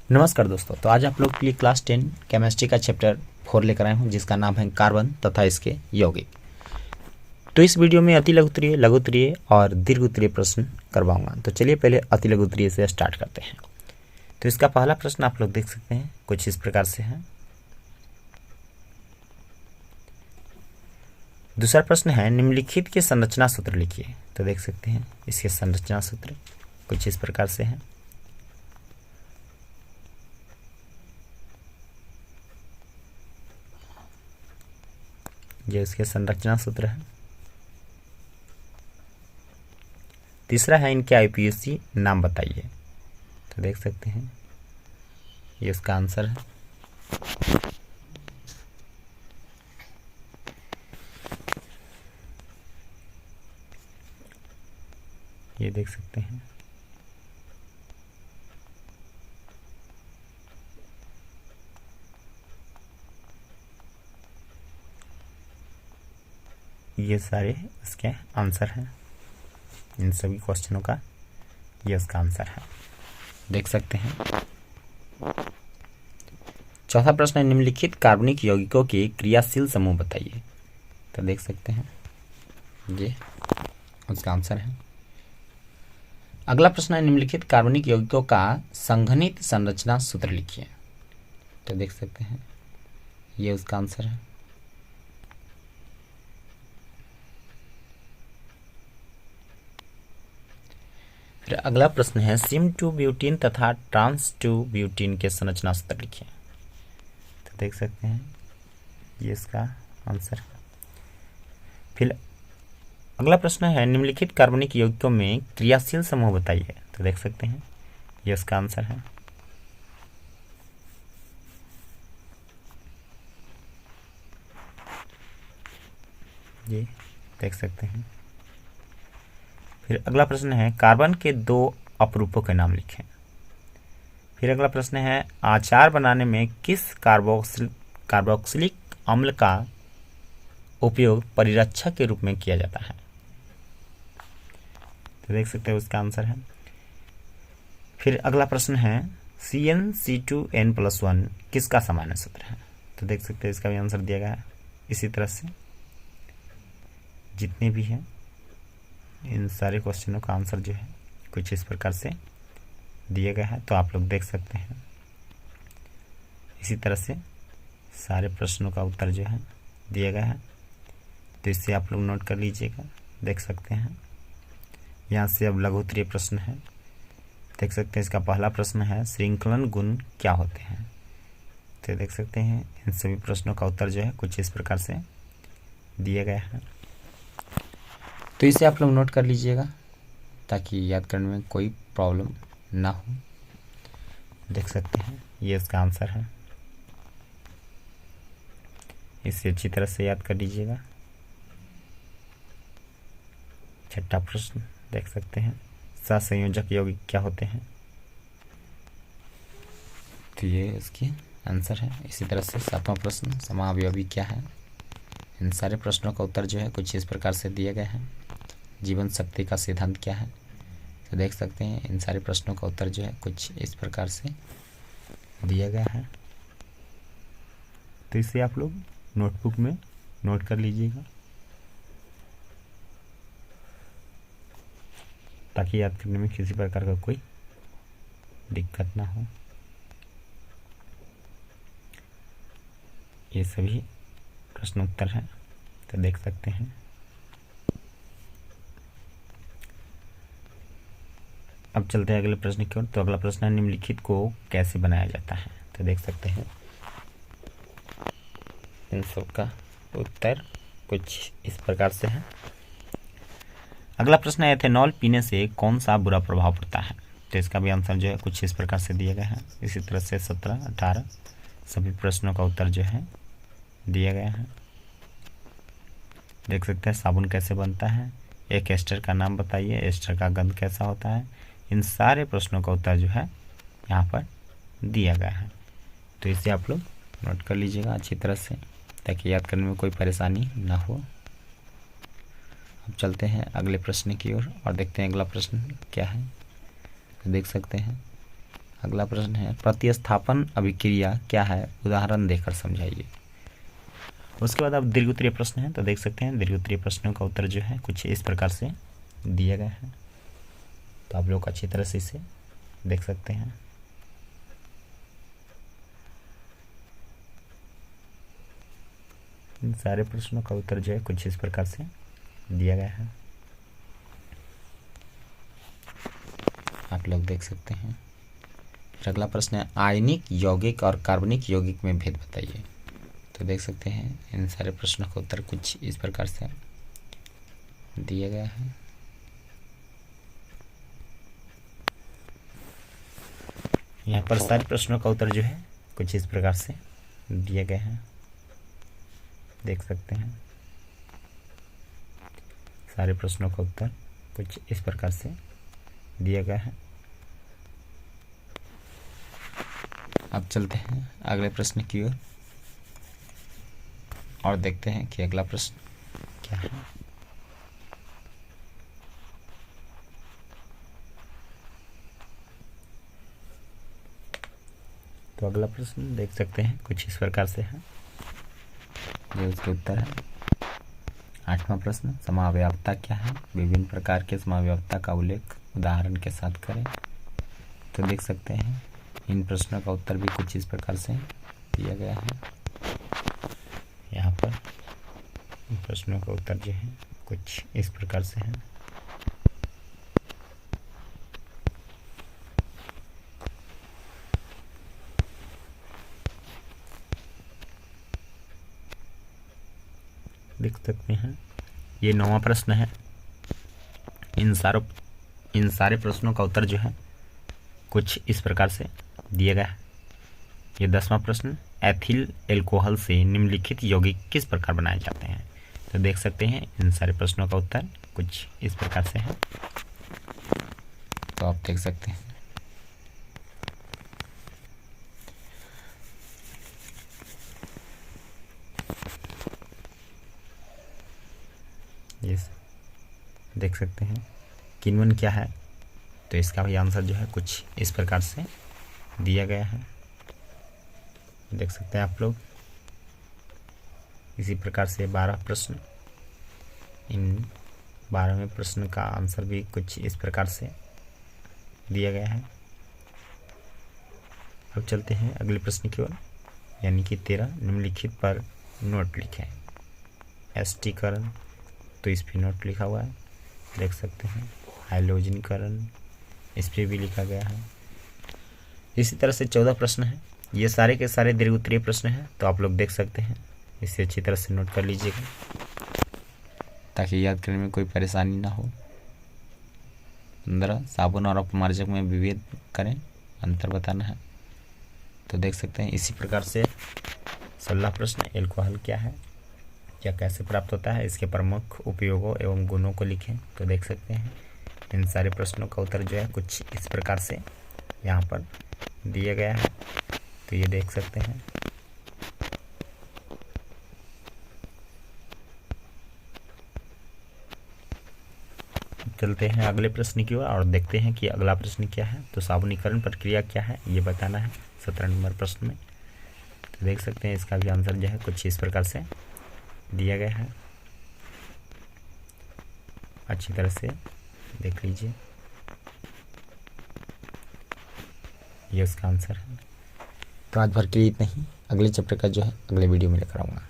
नमस्कार दोस्तों, तो आज आप लोग के लिए क्लास 10 केमिस्ट्री का चैप्टर 4 लेकर आए हूँ, जिसका नाम है कार्बन तथा इसके यौगिक। तो इस वीडियो में अति लघुत्तरीय, लघुत्तरीय और दीर्घोत्तरीय प्रश्न करवाऊंगा। तो चलिए पहले अति लघुत्तरीय से स्टार्ट करते हैं। तो इसका पहला प्रश्न आप लोग देख सकते हैं, कुछ इस प्रकार से है। दूसरा प्रश्न है, निम्नलिखित के संरचना सूत्र लिखिए। तो देख सकते हैं इसके संरचना सूत्र कुछ इस प्रकार से है। ये इसके संरचना सूत्र है। तीसरा है, इनके आईपीएसी नाम बताइए। तो देख सकते हैं ये इसका आंसर है। ये देख सकते हैं। ये सारे इसके आंसर हैं। इन सभी क्वेश्चनों का ये इसका आंसर है, देख सकते हैं। चौथा प्रश्न है, निम्नलिखित कार्बनिक यौगिकों के क्रियाशील समूह बताइए। तो देख सकते हैं ये उसका आंसर है। अगला प्रश्न है, निम्नलिखित कार्बनिक यौगिकों का संघनित संरचना सूत्र लिखिए। तो देख सकते हैं ये उसका आंसर है। फिर अगला प्रश्न है, सिम टू ब्यूटीन तथा ट्रांस टू ब्यूटीन के संरचना सूत्र लिखिए। तो देख सकते हैं ये इसका आंसर है। फिर अगला प्रश्न है, निम्नलिखित कार्बनिक यौगिकों में क्रियाशील समूह बताइए। तो देख सकते हैं ये इसका आंसर है। ये देख सकते हैं। फिर अगला प्रश्न है, कार्बन के 2 अपरूपों के नाम लिखें। फिर अगला प्रश्न है, अचार बनाने में किस कार्बोक्सिलिक अम्ल का उपयोग परिरक्षक के रूप में किया जाता है। तो देख सकते हैं उसका आंसर है। फिर अगला प्रश्न है, CnC2n+1 किसका सामान्य सूत्र है। तो देख सकते हैं इसका भी आंसर दिया गया है। इसी तरह से जितने भी हैं इन सारे क्वेश्चनों का आंसर जो है कुछ इस प्रकार से दिया गया है। तो आप लोग देख सकते हैं इसी तरह से सारे प्रश्नों का उत्तर जो है दिया गया है। तो इससे आप लोग नोट कर लीजिएगा। देख सकते हैं यहाँ से अब लघुत्तरीय प्रश्न है। देख सकते हैं इसका पहला प्रश्न है, श्रृंखलन गुण क्या होते हैं। तो देख सकते हैं इन सभी प्रश्नों का उत्तर जो है कुछ इस प्रकार से दिया गया है। तो इसे आप लोग नोट कर लीजिएगा ताकि याद करने में कोई प्रॉब्लम ना हो। देख सकते हैं ये इसका आंसर है। इसे अच्छी तरह से याद कर लीजिएगा। छठा प्रश्न देख सकते हैं, सहसंयोजक यौगिक क्या होते हैं। तो ये इसकी आंसर है। इसी तरह से सातवां प्रश्न, समावयवी क्या है। इन सारे प्रश्नों का उत्तर जो है कुछ इस प्रकार से दिए गए हैं। जीवन शक्ति का सिद्धांत क्या है। तो देख सकते हैं इन सारे प्रश्नों का उत्तर जो है कुछ इस प्रकार से दिया गया है। तो इसे आप लोग नोटबुक में नोट कर लीजिएगा ताकि याद करने में किसी प्रकार का कोई दिक्कत ना हो। ये सभी प्रश्न उत्तर हैं। तो देख सकते हैं। अब चलते हैं अगले प्रश्न की ओर। तो अगला प्रश्न है, निम्नलिखित को कैसे बनाया जाता है। तो देख सकते हैं इन सब का उत्तर कुछ इस प्रकार से है। अगला प्रश्न है, एथेनॉल पीने से कौन सा बुरा प्रभाव पड़ता है। तो इसका भी आंसर जो है कुछ इस प्रकार से दिया गया है। इसी तरह से 17, 18 सभी प्रश्नों का उत्तर जो है दिया गया है। देख सकते हैं साबुन कैसे बनता है, एक एस्टर का नाम बताइए, एस्टर का गंध कैसा होता है। इन सारे प्रश्नों का उत्तर जो है यहाँ पर दिया गया है। तो इसे आप लोग नोट कर लीजिएगा अच्छी तरह से ताकि याद करने में कोई परेशानी ना हो। अब चलते हैं अगले प्रश्न की ओर और देखते हैं अगला प्रश्न क्या है। तो देख सकते हैं अगला प्रश्न है प्रतिस्थापन अभिक्रिया क्या है, उदाहरण देकर समझाइए। उसके बाद अब दीर्घ उत्तरीय प्रश्न है, तो देख सकते हैं दीर्घ उत्तरीय प्रश्नों का उत्तर जो है कुछ इस प्रकार से दिया गया है, तो आप लोग अच्छी तरह से इसे देख सकते हैं। इन सारे प्रश्नों का उत्तर जो है कुछ इस प्रकार से दिया गया है, आप लोग देख सकते हैं। फिर अगला प्रश्न है आयनिक यौगिक और कार्बनिक यौगिक में भेद बताइए। तो देख सकते हैं इन सारे प्रश्नों का उत्तर कुछ इस प्रकार से दिया गया है। यहाँ पर सारे प्रश्नों का उत्तर जो है कुछ इस प्रकार से दिए गए हैं, देख सकते हैं सारे प्रश्नों का उत्तर कुछ इस प्रकार से दिया गया है। अब चलते हैं अगले प्रश्न की ओर और देखते हैं कि अगला प्रश्न क्या है। तो अगला प्रश्न देख सकते हैं कुछ इस प्रकार से है, ये उसके उत्तर है। 8वां प्रश्न समावयवता क्या है, विभिन्न प्रकार के समावयवता का उल्लेख उदाहरण के साथ करें। तो देख सकते हैं इन प्रश्नों का उत्तर भी कुछ इस प्रकार से दिया गया है। यहाँ पर इन प्रश्नों का उत्तर जो है कुछ इस प्रकार से है। देख सकते हैं ये 9वां प्रश्न है। इन सारे प्रश्नों का उत्तर जो है कुछ इस प्रकार से दिया गया है। ये 10वां प्रश्न एथिल एल्कोहल से निम्नलिखित यौगिक किस प्रकार बनाए जाते हैं। तो देख सकते हैं इन सारे प्रश्नों का उत्तर कुछ इस प्रकार से है, तो आप देख सकते हैं। ये देख सकते हैं किण्वन क्या है, तो इसका भी आंसर जो है कुछ इस प्रकार से दिया गया है, देख सकते हैं आप लोग। इसी प्रकार से 12 प्रश्न, इन 12वें प्रश्न का आंसर भी कुछ इस प्रकार से दिया गया है। अब चलते हैं अगले प्रश्न की ओर, यानी कि 13 निम्नलिखित पर नोट लिखें। एस्टीकरण, तो इस पर नोट लिखा हुआ है, देख सकते हैं। हाइलोजनीकरण, इस पर भी लिखा गया है। इसी तरह से 14 प्रश्न है, ये सारे के सारे दीर्घ उत्तरीय प्रश्न हैं, तो आप लोग देख सकते हैं। इसे अच्छी तरह से नोट कर लीजिएगा ताकि याद करने में कोई परेशानी ना हो। 15 साबुन और अपमार्जक में विभेद करें, अंतर बताना है। तो देख सकते हैं इसी प्रकार से 16 प्रश्न एल्कोहल क्या है, क्या कैसे प्राप्त होता है, इसके प्रमुख उपयोगों एवं गुणों को लिखें। तो देख सकते हैं इन सारे प्रश्नों का उत्तर जो है कुछ इस प्रकार से यहाँ पर दिया गया है, तो ये देख सकते हैं। चलते हैं अगले प्रश्न की ओर और देखते हैं कि अगला प्रश्न क्या है। तो साबुनीकरण प्रक्रिया क्या है ये बताना है 17 नंबर प्रश्न में। तो देख सकते हैं इसका भी आंसर जो है कुछ इस प्रकार से दिया गया है, अच्छी तरह से देख लीजिए, ये उसका आंसर है। तो आज भर के लिए इतना ही, अगले चैप्टर का जो है अगले वीडियो में लेकर आऊँगा।